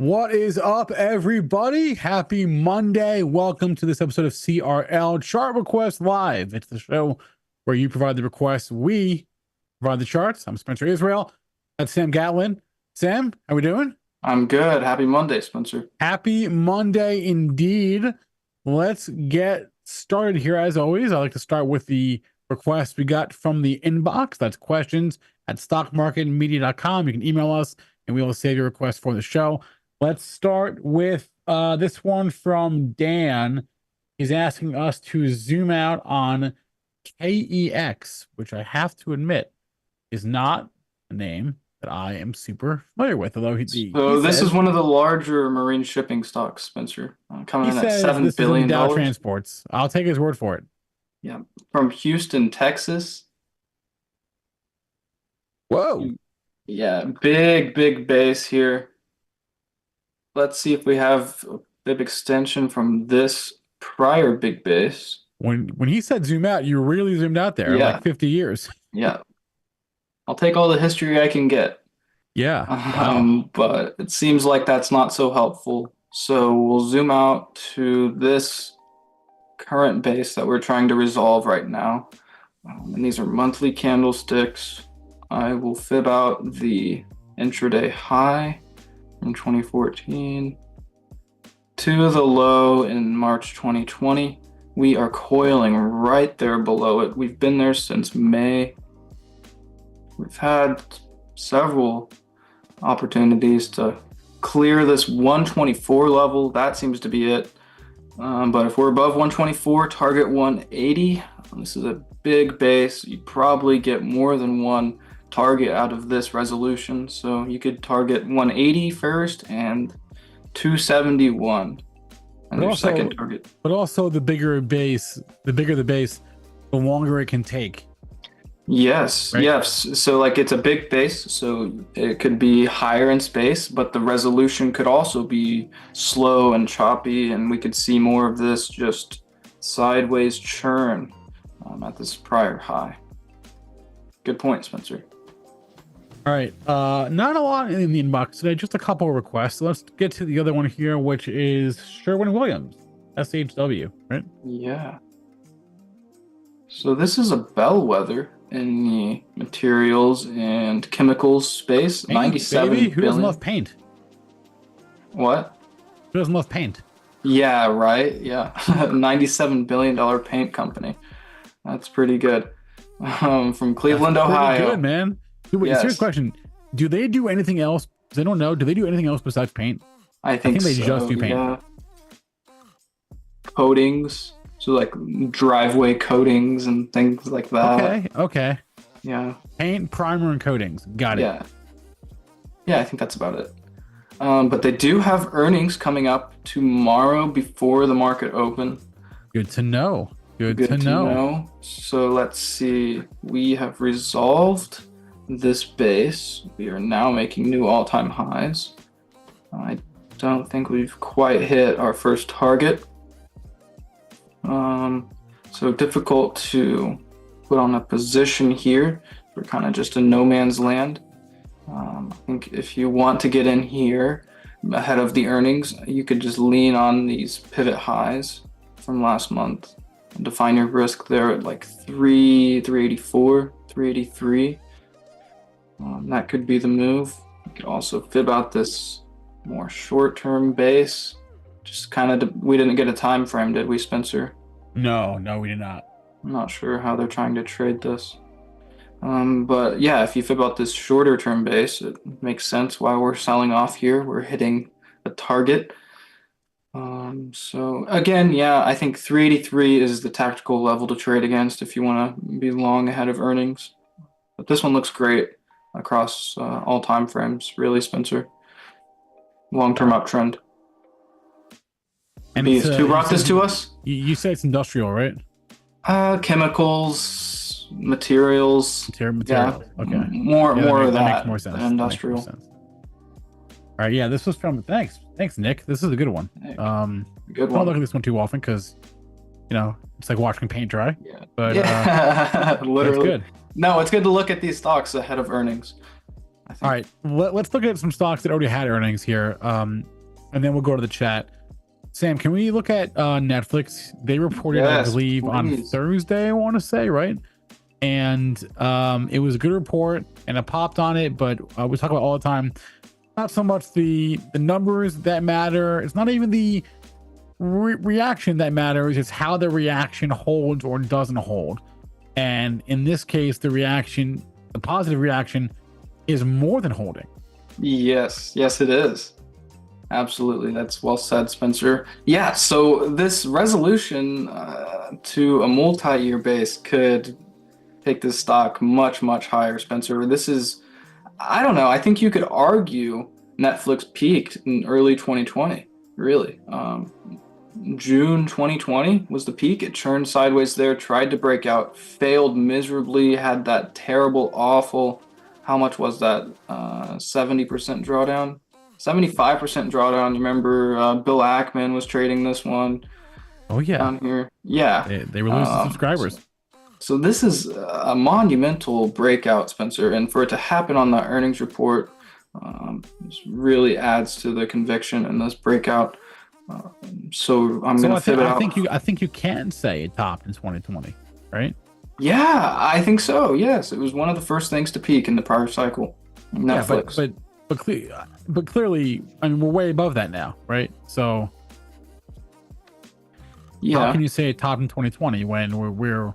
What is up, everybody? Happy Monday. Welcome to this episode of CRL Chart Request Live. It's the show where you provide the requests, we provide the charts. I'm Spencer Israel. That's Sam Gatlin. Sam, how we doing? I'm good. Happy Monday, Spencer. Happy Monday indeed. Let's get started here. As always, I like to start with the requests we got from the inbox. That's questions at stockmarketmedia.com. You can email us and we will save your request for the show. Let's start with this one from Dan. He's asking us to zoom out on KEX, which I have to admit is not a name that I am super familiar with. Although This is one of the larger marine shipping stocks, Spencer, coming in at $7 this billion. Is in Dow Transports. I'll take his word for it. Yeah, from Houston, Texas. Whoa. Yeah, big base here. Let's see if we have a big extension from this prior big base. When he said zoom out, you really zoomed out there, Yeah. like 50 years. Yeah. I'll take all the history I can get. Yeah. Wow. But it seems like that's not so helpful. So we'll zoom out to this current base that we're trying to resolve right now. And these are monthly candlesticks. I will fib out the intraday high from 2014 to the low in March 2020. We are coiling right there below it. We've been there since May. We've had several opportunities to clear this 124 level. That seems to be it. But if we're above 124, target 180. This is a big base. You probably get more than one target out of this resolution. So you could target 180 first and 271 as your second target. But also the bigger the base, the longer it can take. Yes, right? Yes. So like it's a big base, so it could be higher in space, but the resolution could also be slow and choppy, and we could see more of this just sideways churn at this prior high. Good point, Spencer. All right, not a lot in the inbox today, just a couple of requests. So let's get to the other one here, which is Sherwin-Williams, SHW, right? Yeah. So this is a bellwether in the materials and chemicals space. Paint, 97 baby. Who billion. doesn't love paint? What? Who doesn't love paint? Yeah, right. Yeah. $97 billion paint company. That's pretty good. From Cleveland, Ohio. Good, man. Wait, yes. Serious question. Do they do anything else? I don't know. Do they do anything else besides paint? I think they so, just do paint. Yeah. Coatings. So like driveway coatings and things like that. Okay. Yeah. Paint, primer, and coatings. Got it. Yeah. Yeah, I think that's about it. But they do have earnings coming up tomorrow before the market open. Good to know. Good to know. So let's see. We have resolved this base. We are now making new all-time highs. I don't think we've quite hit our first target. So difficult to put on a position here. We're kind of just in no man's land. I think if you want to get in here ahead of the earnings, you could just lean on these pivot highs from last month and define your risk there at like 384, 383. That could be the move. You could also fib out this more short-term base. Just kind of, we didn't get a time frame, did we, Spencer? No, we did not. I'm not sure how they're trying to trade this. But yeah, if you fib out this shorter term base, it makes sense why we're selling off here. We're hitting a target. So again, yeah, I think 383 is the tactical level to trade against if you want to be long ahead of earnings. But this one looks great across all time frames, really, Spencer. Long-term uptrend. And who brought this to us? You say it's industrial, right? Chemicals, materials. Materials. Yeah. Okay. More of that. Makes more sense. Industrial. All right. Yeah, this was from. Thanks, Nick. This is a good one. Good I one. don't look at this one too often because, it's like watching paint dry. Yeah. But literally. It's good. No, it's good to look at these stocks ahead of earnings. All right, let's look at some stocks that already had earnings here. and then we'll go to the chat. Sam, can we look at Netflix? They reported, I believe, on Thursday, I want to say, right? And it was a good report, and I popped on it, but we talk about all the time. Not so much the numbers that matter. It's not even the reaction that matters. It's how the reaction holds or doesn't hold. And in this case, the positive reaction is more than holding. Yes, it is. Absolutely. That's well said, Spencer. Yeah, so this resolution to a multi-year base could take this stock much, much higher, Spencer. This is, I don't know, I think you could argue Netflix peaked in early 2020, really. June 2020 was the peak. It churned sideways there, tried to break out, failed miserably, had that terrible, awful, how much was that? 70% drawdown? 75% drawdown. You remember Bill Ackman was trading this one. Oh, yeah. Down here. Yeah. They were losing subscribers. So this is a monumental breakout, Spencer. And for it to happen on the earnings report, this really adds to the conviction in this breakout. So I'm going to fit it out. I think you can say it topped in 2020, right? Yeah, I think so. Yes, it was one of the first things to peak in the prior cycle. Netflix. Yeah, but clearly, I mean, we're way above that now, right? So, how can you say it topped in 2020 when we're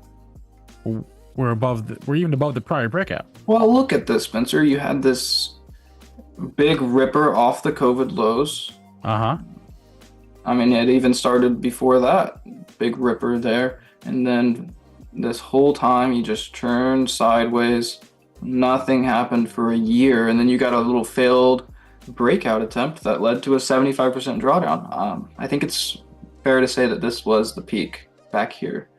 even above the prior breakout? Well, look at this, Spencer. You had this big ripper off the COVID lows. I mean, it even started before that. Big ripper there, and then this whole time you just churned sideways. Nothing happened for a year, and then you got a little failed breakout attempt that led to a 75% drawdown. I think it's fair to say that this was the peak back here,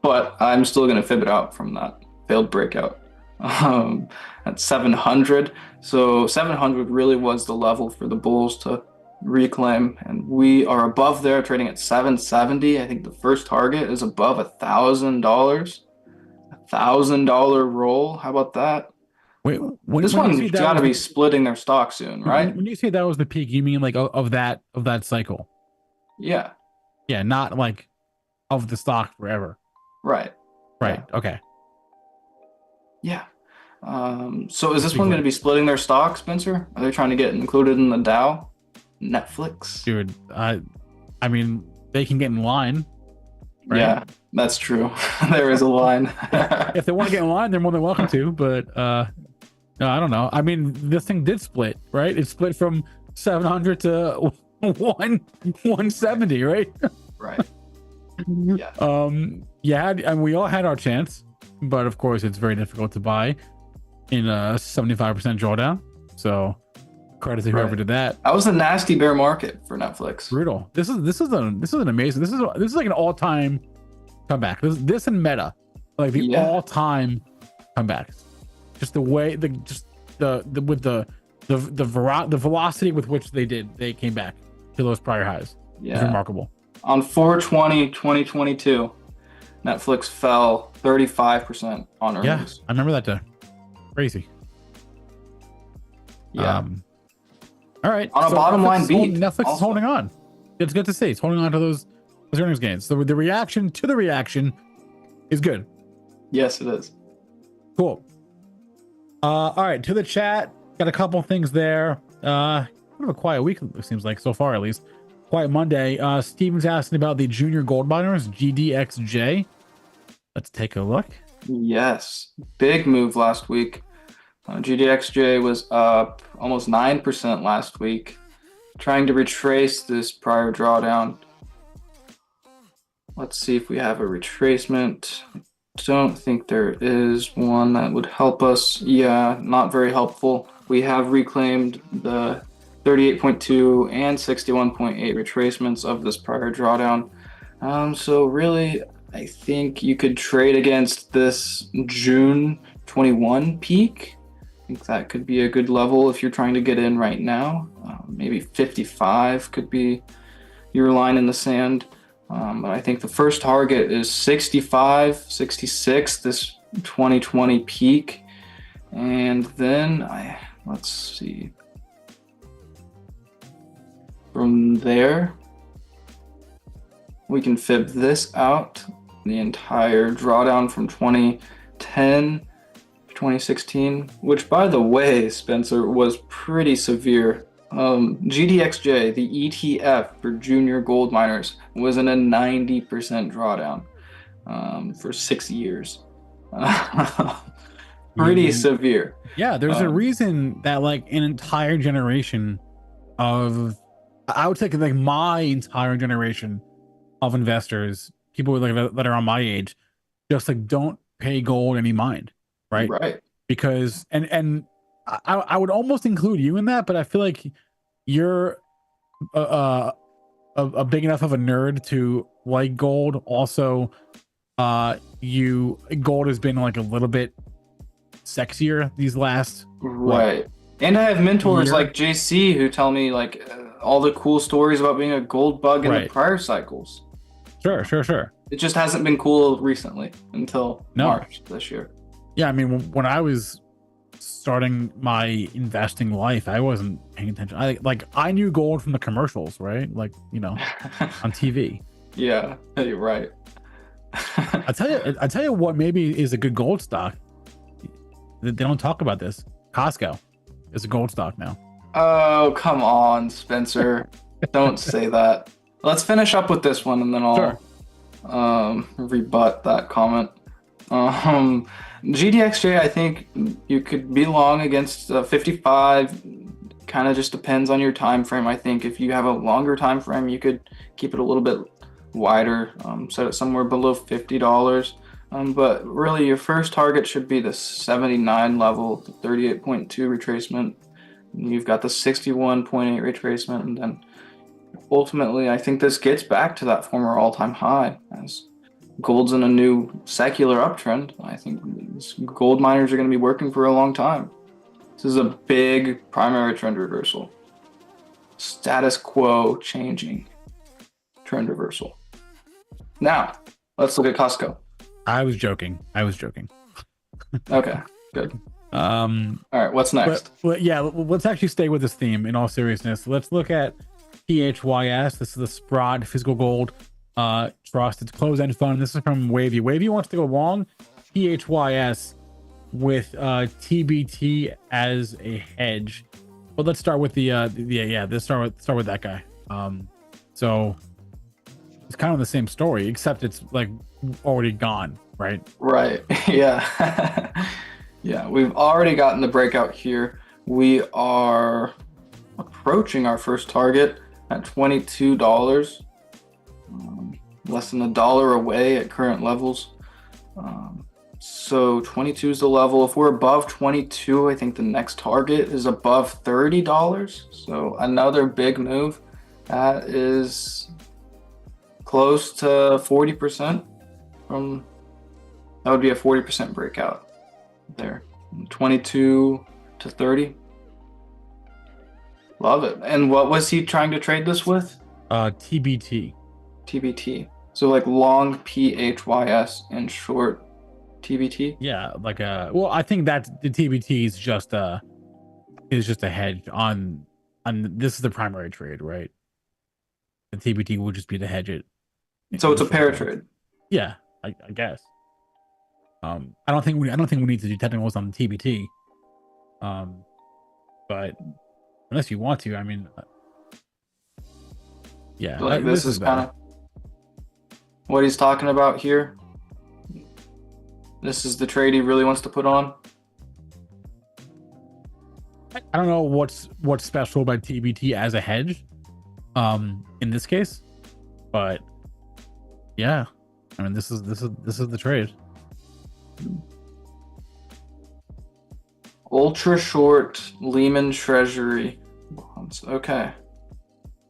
but I'm still going to fib it out from that failed breakout at 700. So 700 really was the level for the bulls to reclaim, and we are above there, trading at 770. I think the first target is above $1,000. $1,000 roll. How about that? Wait, this one's got to be splitting their stock soon, right? When you say that was the peak, you mean like of that cycle? Yeah. Yeah, not like of the stock forever. Right. Yeah. Okay. Yeah. So is this one going to be splitting their stock, Spencer? Are they trying to get included in the Dow? Netflix? Dude, I mean, they can get in line. Right? Yeah, that's true. There is a line. If they want to get in line, they're more than welcome to, but no, I don't know. I mean, this thing did split, right? It split from 700 to 170, right? Right. Yeah. Yeah, and we all had our chance, but of course it's very difficult to buy in a 75% drawdown. So credit to whoever did that. That was a nasty bear market for Netflix. Brutal. This is an amazing. This is like an all-time comeback. This and Meta, like the all-time comebacks. Just the way the velocity with which they came back to those prior highs. Yeah, it's remarkable. On 4/20/2022, Netflix fell 35% on earnings. Yeah, I remember that day. Crazy. Yeah. All right. On a bottom line beat. Netflix is holding on. It's good to see. It's holding on to those earnings gains. So the reaction to the reaction is good. Yes, it is. Cool. All right. To the chat, got a couple things there. Kind of a quiet week, it seems like, so far at least. Quiet Monday. Steven's asking about the junior gold miners, GDXJ. Let's take a look. Yes. Big move last week. GDXJ was up almost 9% last week, trying to retrace this prior drawdown. Let's see if we have a retracement. I don't think there is one that would help us. Yeah, not very helpful. We have reclaimed the 38.2 and 61.8 retracements of this prior drawdown. So really, I think you could trade against this June 21 peak. I think that could be a good level if you're trying to get in right now. Maybe 55 could be your line in the sand. But I think the first target is 65, 66, this 2020 peak. And then let's see. From there, we can fib this out, the entire drawdown from 2010 to 2016, which, by the way, Spencer, was pretty severe. GDXJ, the ETF for junior gold miners, was in a 90% drawdown for 6 years. Pretty severe. Yeah, there's a reason that like an entire generation of, I would say like my entire generation of investors, people like that are on my age, just like don't pay gold any mind, right? Right. Because and I would almost include you in that, but I feel like you're a big enough of a nerd to like gold. Also, gold has been like a little bit sexier these last right. And I have mentors like JC who tell me like all the cool stories about being a gold bug in the prior cycles. Sure. It just hasn't been cool recently until March this year. Yeah, I mean, when I was starting my investing life, I wasn't paying attention. I knew gold from the commercials, right? Like, you know, on TV. Yeah, you're right. I tell you what maybe is a good gold stock. They don't talk about this. Costco is a gold stock now. Oh, come on, Spencer. Don't say that. Let's finish up with this one and then I'll rebut that comment. GDXJ, I think you could be long against 55. Kind of just depends on your time frame. I think if you have a longer time frame, you could keep it a little bit wider, set it somewhere below $50. But really, your first target should be the 79 level, the 38.2 retracement. You've got the 61.8 retracement, and then ultimately, I think this gets back to that former all-time high as gold's in a new secular uptrend. I think gold miners are going to be working for a long time. This is a big primary trend reversal. Status quo changing trend reversal. Now, let's look at Costco. I was joking. Okay, good. All right, what's next? But yeah, let's actually stay with this theme in all seriousness. Let's look at PHYS. This is the Sprott Physical Gold Trust. It's closed-end fund. This is from Wavy. Wavy wants to go long PHYS with TBT as a hedge. But let's start with let's start with that guy. So it's kind of the same story, except it's like already gone, right? Right. Yeah. Yeah, we've already gotten the breakout here. We are approaching our first target at $22, less than $1 away at current levels. So 22 is the level. If we're above 22, I think the next target is above $30. So another big move. That is close to 40% from, that would be a 40% breakout there. 22 to 30. Love it. And what was he trying to trade this with? TBT. TBT. So like long PHYS and short TBT? Yeah, like well, I think that the TBT is just a hedge on this is the primary trade, right? The TBT will just be to hedge it. So it's a pair trade. Yeah, I guess. I don't think we need to do technicals on the TBT. But unless you want to, I mean, yeah. Like this is kind of what he's talking about here. This is the trade he really wants to put on. I don't know what's special about TBT as a hedge, in this case, but yeah, I mean this is the trade. Ultra short Lehman Treasury bonds. Okay,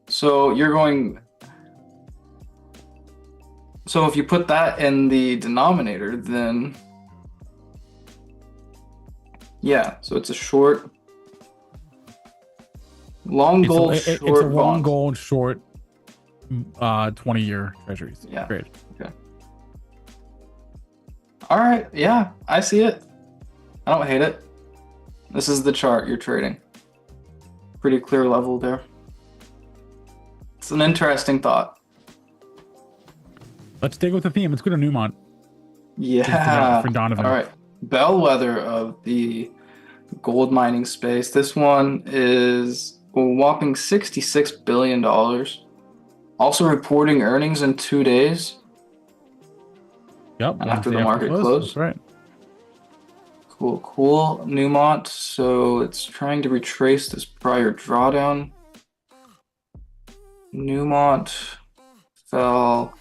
so you're going. So if you put that in the denominator, then yeah, so it's a short, long gold, short it's a long bonds. gold short, 20-year treasuries. Yeah. Great. Okay. All right. Yeah, I see it. I don't hate it. This is the chart you're trading. Pretty clear level there. It's an interesting thought. Let's stick with the theme. Let's go to Newmont. Yeah. For Donovan. All right. Bellwether of the gold mining space. This one is a whopping $66 billion. Also reporting earnings in 2 days. Yep. After the market closed. That's right. Cool. Newmont. So it's trying to retrace this prior drawdown. Newmont fell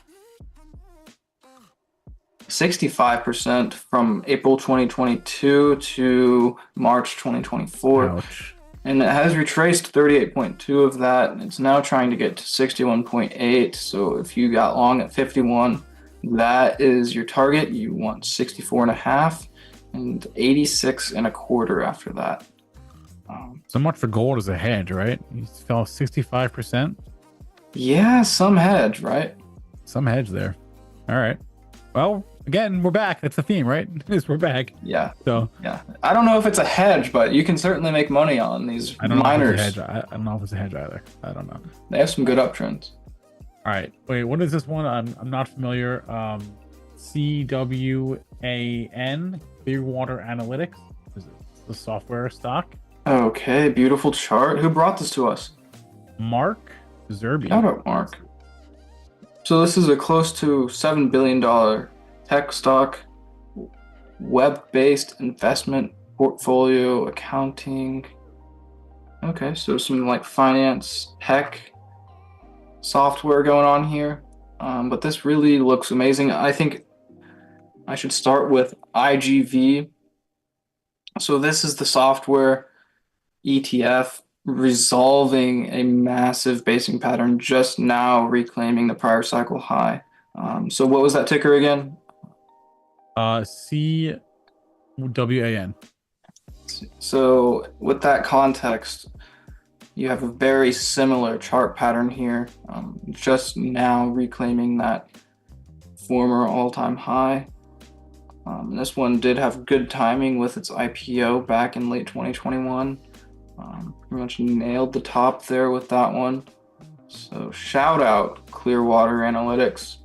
65% from April 2022 to March 2024. Ouch. And it has retraced 38.2 of that. It's now trying to get to 61.8. So if you got long at 51, that is your target. You want 64.5 and 86.25 after that. So much for gold as a hedge, right? You fell 65%. Yeah, some hedge, right? Some hedge there. All right. Well, again, we're back. That's the theme, right? We're back. Yeah. So yeah, I don't know if it's a hedge, but you can certainly make money on these miners. I don't know if it's a hedge either. I don't know. They have some good uptrends. All right. Wait, what is this one? I'm not familiar. CWAN, Clearwater Analytics. Is it the software stock? Okay, beautiful chart. Who brought this to us? Mark Zerby. Shout out, Mark. So this is a close to $7 billion tech stock, web-based investment portfolio accounting. Okay, so some like finance, tech, software going on here. But this really looks amazing. I think I should start with IGV. So this is the software ETF resolving a massive basing pattern, just now reclaiming the prior cycle high. So what was that ticker again? CWAN. So with that context, you have a very similar chart pattern here, just now reclaiming that former all-time high. This one did have good timing with its IPO back in late 2021. Pretty much nailed the top there with that one. So shout out Clearwater Analytics.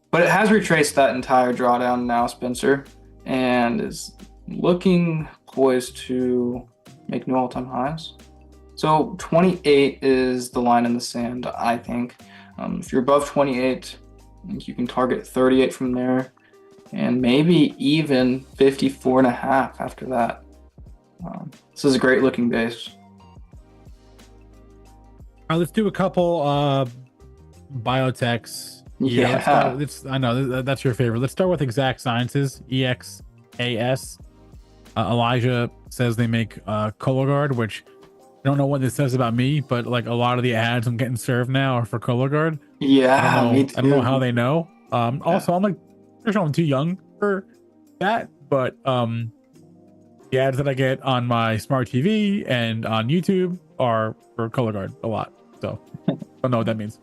But it has retraced that entire drawdown now, Spencer, and is looking poised to make new all-time highs. So 28 is the line in the sand, I think. If you're above 28, I think you can target 38 from there, and maybe even 54.5 after that. This is a great looking base. All right, let's do a couple biotechs. Yeah. I know that's your favorite. Let's start with Exact Sciences, EXAS. Elijah says they make Cologuard, which I don't know what this says about me, but like a lot of the ads I'm getting served now are for Cologuard. Yeah, me too. I don't know how they know. Also, I'm like, I'm too young for that, but the ads that I get on my smart TV and on YouTube are for Cologuard a lot. So I don't know what that means.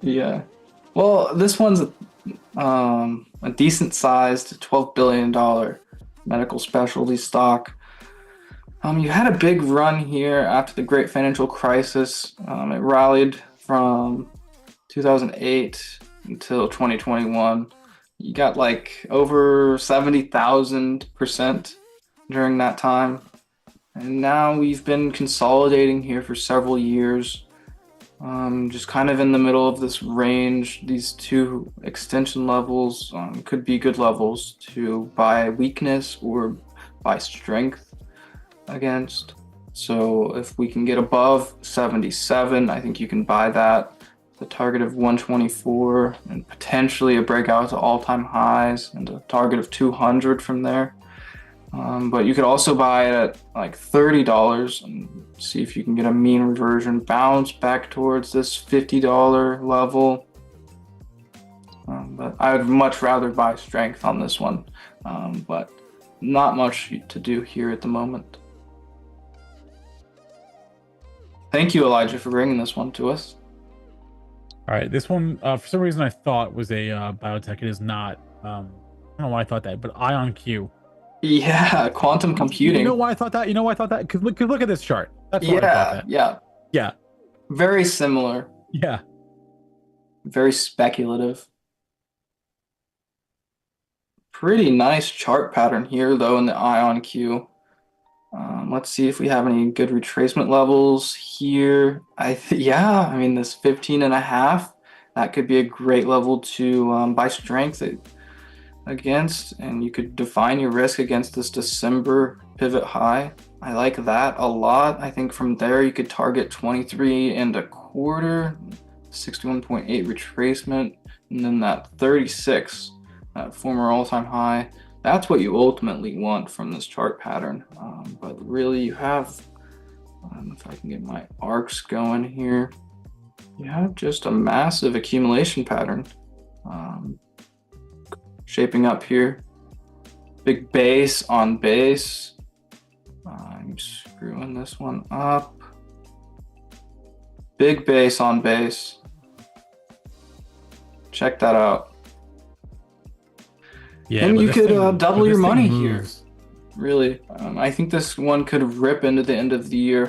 Yeah. Well, this one's a decent sized $12 billion medical specialty stock. You had a big run here after the great financial crisis. It rallied from 2008 until 2021. You got like over 70,000% during that time. And now we've been consolidating here for several years. Just kind of in the middle of this range. These two extension levels could be good levels to buy weakness or buy strength against. So if we can get above 77, I think you can buy that. The target of 124 and potentially a breakout to all-time highs and a target of 200 from there. But you could also buy it at like $30 and see if you can get a mean reversion bounce back towards this $50 level. But I would much rather buy strength on this one, but not much to do here at the moment. Thank you, Elijah, for bringing this one to us. All right, this one for some reason I thought was a biotech. It is not. I don't know why I thought that, but IonQ. Yeah, quantum computing. You know why I thought that? Because look at this chart. That's why I thought that. Yeah. Very similar. Yeah. very speculative. Pretty nice chart pattern here, though, in the IonQ. Let's see if we have any good retracement levels here. Yeah, I mean, this 15.5, that could be a great level to buy strength against, and you could define your risk against this December pivot high. I like that a lot. I think from there you could target 23.25, 61.8 retracement, and then that 36, that former all-time high. That's what you ultimately want from this chart pattern. But really you have, if I can get my arcs going here, you have just a massive accumulation pattern shaping up here. Big base on base. I'm screwing this one up. Big base on base. Check that out. Yeah, and you could double your money here. Really, I think this one could rip into the end of the year.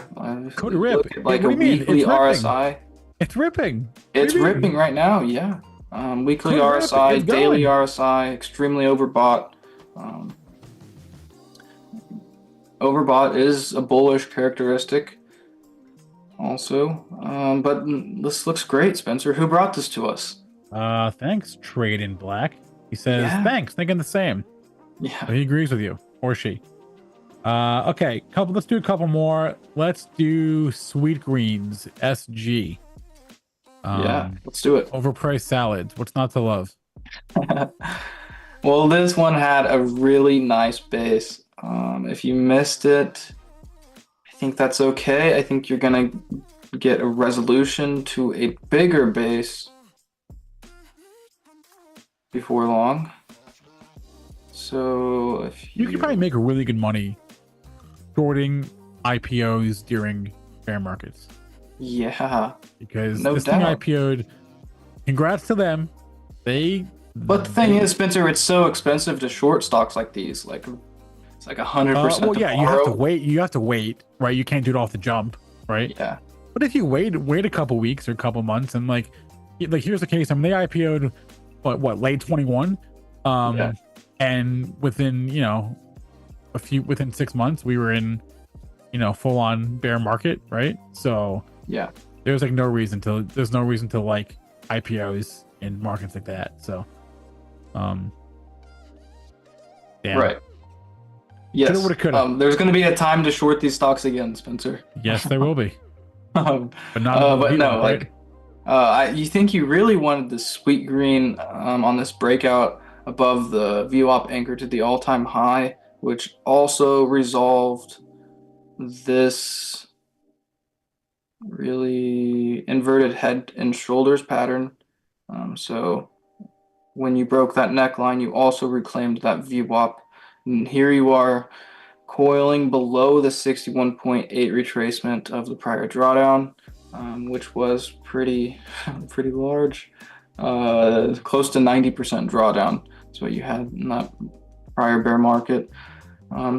Could rip like a weekly RSI. It's ripping. It's ripping right now. Yeah. Weekly RSI, daily RSI, extremely overbought. Overbought is a bullish characteristic also. But this looks great, Spencer. Who brought this to us? Thanks, Trade in Black. He says, thanks, thinking the same. Yeah. So he agrees with you, or she. Okay, let's do a couple more. Let's do Sweetgreen's SG. Yeah, let's do it. Overpriced salads. What's not to love? Well, this one had a really nice base. If you missed it, I think that's okay. I think you're gonna get a resolution to a bigger base before long. So if you could probably make really good money shorting IPOs during bear markets. Yeah, because this thing IPO'd. Congrats to them. But the thing is, Spencer, it's so expensive to short stocks like these. Like it's like 100%. Well, yeah, you have to wait. You have to wait, right? You can't do it off the jump, right? Yeah. But if you wait a couple weeks or a couple months, and like here's the case. I mean, they IPO'd what late 21, and within within 6 months we were in full on bear market, right? So yeah, there's no reason to like IPOs in markets like that. So damn. Right. Yes. Coulda. There's going to be a time to short these stocks again, Spencer. Yes, there will be. But not. But no, right? You think you really wanted the Sweetgreen on this breakout above the VWAP anchor to the all-time high, which also resolved this really inverted head and shoulders pattern. So when you broke that neckline, you also reclaimed that VWAP. And here you are coiling below the 61.8 retracement of the prior drawdown, which was pretty large, close to 90% drawdown. That's what you had in that prior bear market.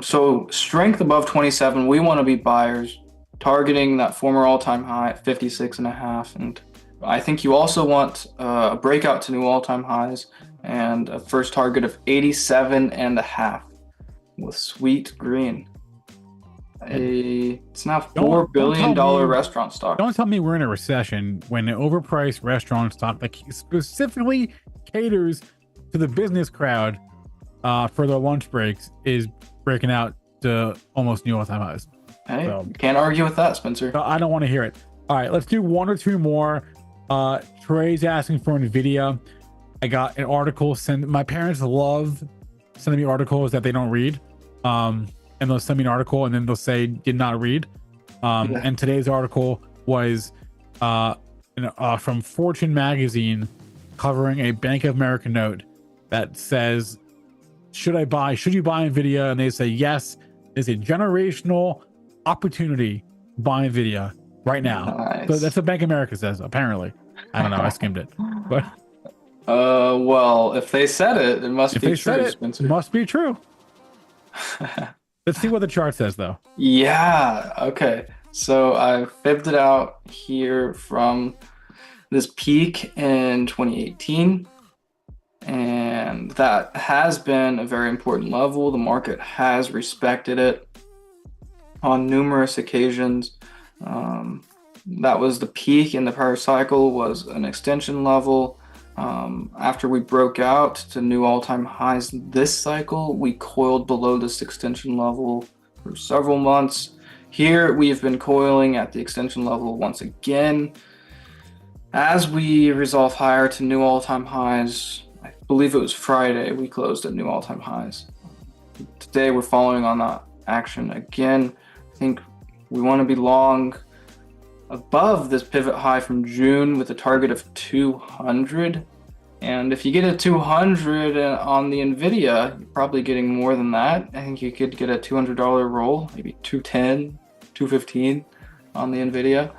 So strength above 27, we want to be buyers, targeting that former all-time high at 56.5. And I think you also want a breakout to new all-time highs and a first target of 87.5 with Sweetgreen. It's now $4 billion restaurant stock. Don't tell me we're in a recession when an overpriced restaurant stock that specifically caters to the business crowd for their lunch breaks is breaking out to almost new all-time highs. Hey, can't argue with that, Spencer. So I don't want to hear it. All right, let's do one or two more. Trey's asking for Nvidia. I got an article my parents love sending me articles that they don't read. And they'll send me an article and then they'll say did not read. And today's article was from Fortune magazine covering a Bank of America note that says, should you buy Nvidia? And they say yes, there's a generational opportunity to buy Nvidia right now. Nice. So that's what Bank of America says, apparently. I don't know, I skimmed it. But well, if they said it, it must be true, Spencer. It must be true. Let's see what the chart says, though. Yeah, okay. So I fibbed it out here from this peak in 2018, and that has been a very important level. The market has respected it on numerous occasions. That was the peak in the prior cycle, was an extension level. After we broke out to new all-time highs this cycle, we coiled below this extension level for several months. Here we have been coiling at the extension level once again. As we resolve higher to new all-time highs, I believe it was Friday, we closed at new all-time highs. Today we're following on that action again. I think we want to be long above this pivot high from June with a target of 200. And if you get a 200 on the Nvidia, you're probably getting more than that. I think you could get a $200 roll, maybe 210, 215 on the Nvidia.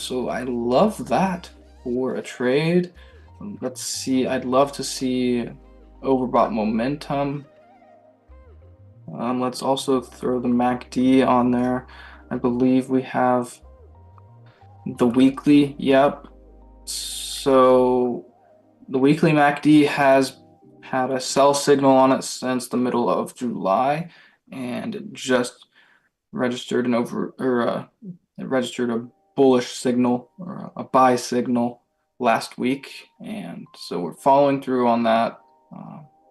So I love that for a trade. Let's see, I'd love to see overbought momentum. Let's also throw the MACD on there. I believe we have the weekly, yep. So the weekly MACD has had a sell signal on it since the middle of July, and it just registered it registered a bullish signal or a buy signal last week, and so we're following through on that.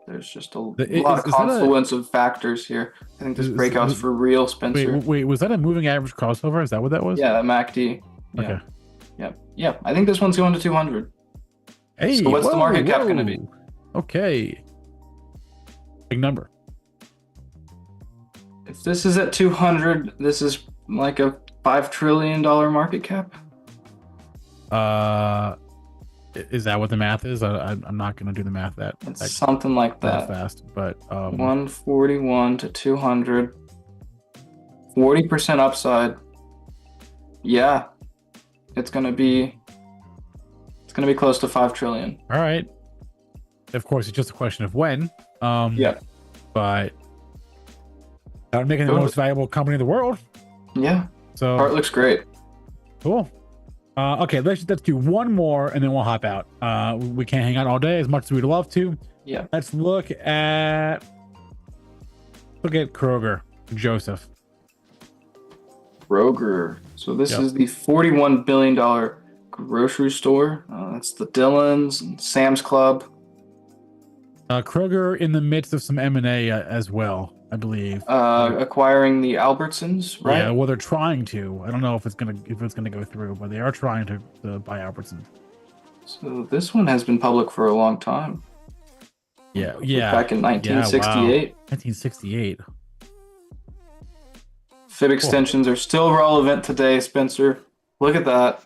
There's just a lot of confluence of factors here. I think this breakout's for real, Spencer. Wait, was that a moving average crossover? Is that what that was? Yeah, that MACD. Yeah. Okay. Yep. I think this one's going to 200. Hey, so what's the market cap going to be? Okay. Big number. If this is at 200, this is like a $5 trillion market cap. Is that what the math is? I'm not going to do the math It's something like that fast, but 141 to 200, 40% upside. Yeah, it's going to be close to 5 trillion. All right. Of course, it's just a question of when. Yeah. But that would make it the most valuable company in the world. Yeah. So part looks great. Cool. Okay, let's do one more and then we'll hop out. We can't hang out all day as much as we'd love to. Yeah. Let's look at Kroger, Joseph. Kroger. So this is the $41 billion grocery store. That's the Dillons and Sam's Club. Kroger in the midst of some M&A as well, I believe. Acquiring the Albertsons, right? Yeah, well, they're trying to. I don't know if it's gonna go through, but they are trying to buy Albertsons. So this one has been public for a long time. Yeah. Back in 1968. 1968. Fib extensions are still relevant today, Spencer. Look at that.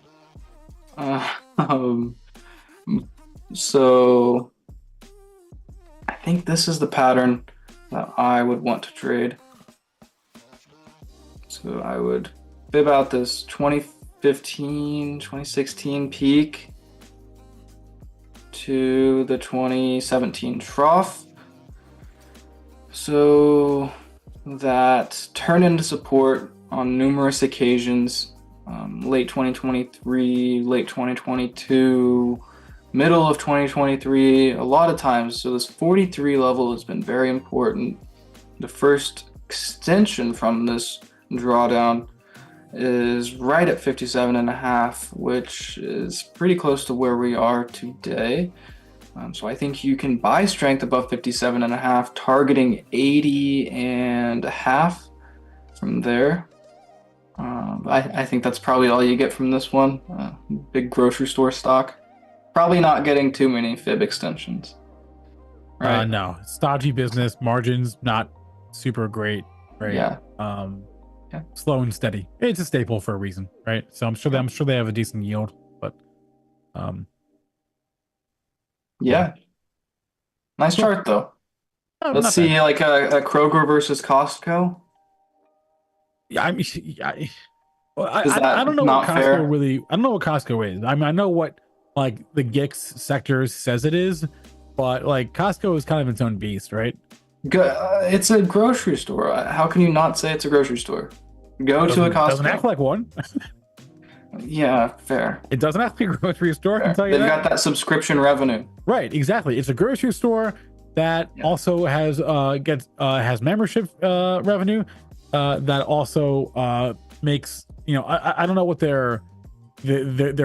So I think this is the pattern that I would want to trade. So I would fib out this 2015, 2016 peak to the 2017 trough. So that turned into support on numerous occasions. Late 2023, late 2022, middle of 2023, a lot of times. So this 43 level has been very important. The first extension from this drawdown is right at 57.5, which is pretty close to where we are today. So I think you can buy strength above 57.5, targeting 80.5 from there. I think that's probably all you get from this one. Big grocery store stock. Probably not getting too many fib extensions. Right? No, stodgy business, margins not super great, right? Yeah. Slow and steady. It's a staple for a reason, right? So I'm sure they have a decent yield, but yeah. Nice chart though. Let's see, like a Kroger versus Costco. Yeah, I mean, I don't know what Costco fair? really. I don't know what Costco is. I mean, I know what like the GICS sectors says it is, but like Costco is kind of its own beast, right? It's a grocery store. How can you not say it's a grocery store? Go to a Costco. Doesn't act like one. Yeah, fair. It doesn't have to be a grocery store, I can Fair. tell you They've that. got that subscription revenue. Right, exactly. It's a grocery store that Yeah. also has membership revenue that also makes, I don't know what their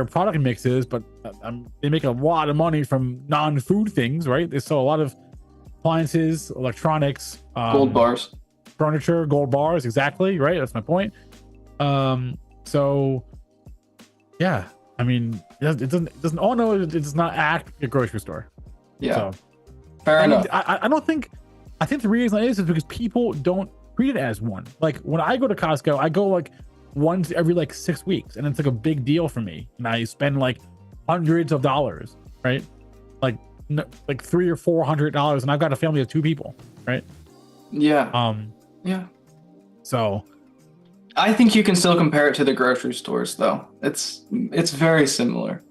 product mix is, but they make a lot of money from non-food things, right? They sell a lot of appliances, electronics, Gold bars. furniture, gold bars, exactly, right? That's my point. So yeah, I mean, it doesn't all know it does not act like a grocery store. Yeah. So Fair enough. I don't think, I think the reason is because people don't treat it as one. Like when I go to Costco, I go like once every like 6 weeks, and it's like a big deal for me. And I spend like hundreds of dollars, right? Like like $300 or $400, and I've got a family of 2 people, right? Yeah. Yeah. So I think you can still compare it to the grocery stores, though. It's very similar.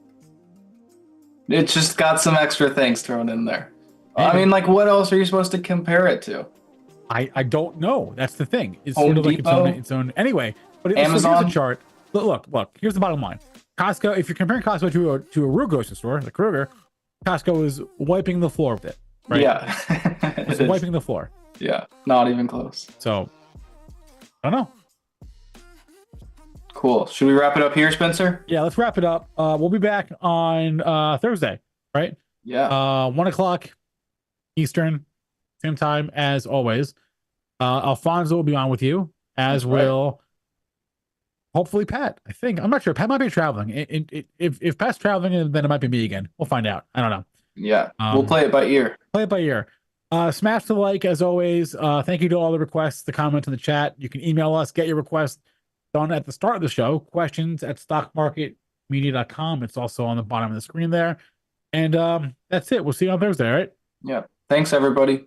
It's just got some extra things thrown in there. I mean, like, what else are you supposed to compare it to? I don't know. That's the thing. It's Home sort of like Depot? its own anyway. But so Amazon? here's a chart. Look. Here's the bottom line. Costco. If you're comparing Costco to a real grocery store, like Kroger, Costco is wiping the floor with it. Right? Yeah. It's It is. wiping the floor. Yeah. Not even close. So I don't know. Cool. Should we wrap it up here, Spencer? Yeah, let's wrap it up. We'll be back on Thursday, right? Yeah. 1 o'clock Eastern, same time as always. Alfonso will be on with you, as That's right. will hopefully Pat. I think, I'm not sure. Pat might be traveling. If Pat's traveling, then it might be me again. We'll find out. I don't know. Yeah. We'll play it by ear. Play it by ear. Smash the like as always. Thank you to all the requests, the comments in the chat. You can email us, get your requests done at the start of the show. questions@stockmarketmedia.com. It's also on the bottom of the screen there. And that's it. We'll see you on Thursday, all right? Yeah. Thanks, everybody.